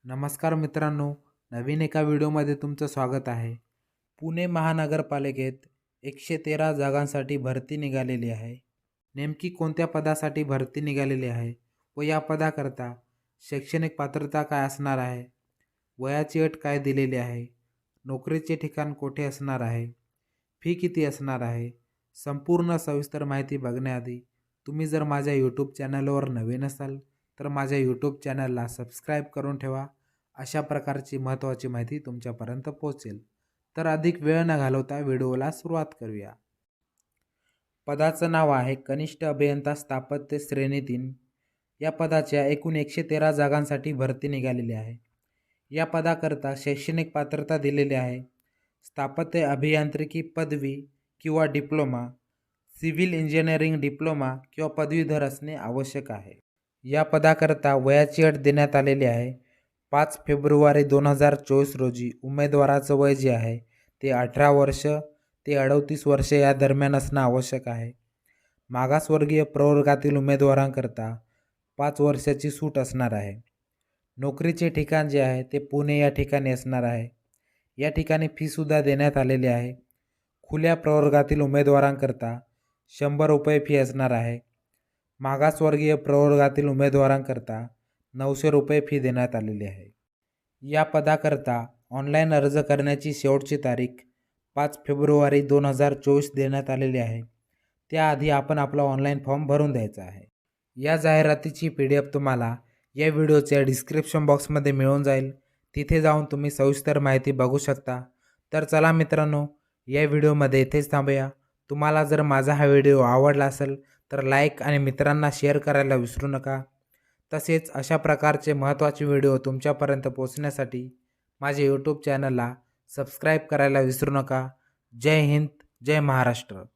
नमस्कार मित्रांनो, नवीन एका व्हिडिओमध्ये तुमचं स्वागत आहे. पुणे महानगरपालिकेत 113 जागांसाठी भरती निघालेली आहे. नेमकी कोणत्या पदासाठी भरती निघालेली आहे व या पदाकरता शैक्षणिक पात्रता काय असणार आहे, वयाची अट काय दिलेली आहे, नोकरीचे ठिकाण कोठे असणार आहे, फी किती असणार आहे, संपूर्ण सविस्तर माहिती बघण्याआधी तुम्ही जर माझ्या यूट्यूब चॅनलवर नवीन असाल तर माझ्या यूट्यूब चॅनलला सबस्क्राईब करून ठेवा. अशा प्रकारची महत्त्वाची माहिती तुमच्यापर्यंत पोहोचेल. तर अधिक वेळ न घालवता व्हिडिओला सुरुवात करूया. पदाचं नाव आहे कनिष्ठ अभियंता स्थापत्य श्रेणी 3. या पदाच्या एकूण 113 जागांसाठी भरती निघालेली आहे. या पदाकरता शैक्षणिक पात्रता दिलेली आहे. स्थापत्य अभियांत्रिकी पदवी किंवा डिप्लोमा, सिव्हिल इंजिनिअरिंग डिप्लोमा किंवा पदवीधर असणे आवश्यक आहे. या पदाकरता वयाची अट देण्यात आलेली आहे. 5 फेब्रुवारी 2024 रोजी उमेदवाराचं वय जे आहे ते 18 वर्ष ते 38 वर्ष या दरम्यान असणं आवश्यक आहे. मागासवर्गीय प्रवर्गातील उमेदवारांकरता 5 वर्षाची सूट असणार आहे. नोकरीचे ठिकाण जे आहे ते पुणे या ठिकाणी असणार आहे. या ठिकाणी फीसुद्धा देण्यात आलेली आहे. खुल्या प्रवर्गातील उमेदवारांकरता 100 रुपये फी असणार आहे. मागासवर्गीय प्रवर्गातील उमेदवारांकरता 900 रुपये फी देण्यात आलेली आहे. या पदाकरता ऑनलाईन अर्ज करण्याची शेवटची तारीख 5 फेब्रुवारी 2024 देण्यात आलेली आहे. त्याआधी आपण आपला ऑनलाईन फॉर्म भरून द्यायचा आहे. या जाहिरातीची PDF तुम्हाला या व्हिडिओच्या डिस्क्रिप्शन बॉक्समध्ये मिळून जाईल. तिथे जाऊन तुम्ही सविस्तर माहिती बघू शकता. तर चला मित्रांनो, या व्हिडिओमध्ये इथेच थांबूया. तुम्हाला जर माझा हा व्हिडिओ आवडला असेल तर लाईक आणि मित्रांना शेअर करायला विसरू नका. तसेच अशा प्रकारचे महत्त्वाचे व्हिडिओ तुमच्यापर्यंत पोहोचण्यासाठी माझे यूट्यूब चॅनलला सबस्क्राईब करायला विसरू नका. जय हिंद, जय महाराष्ट्र.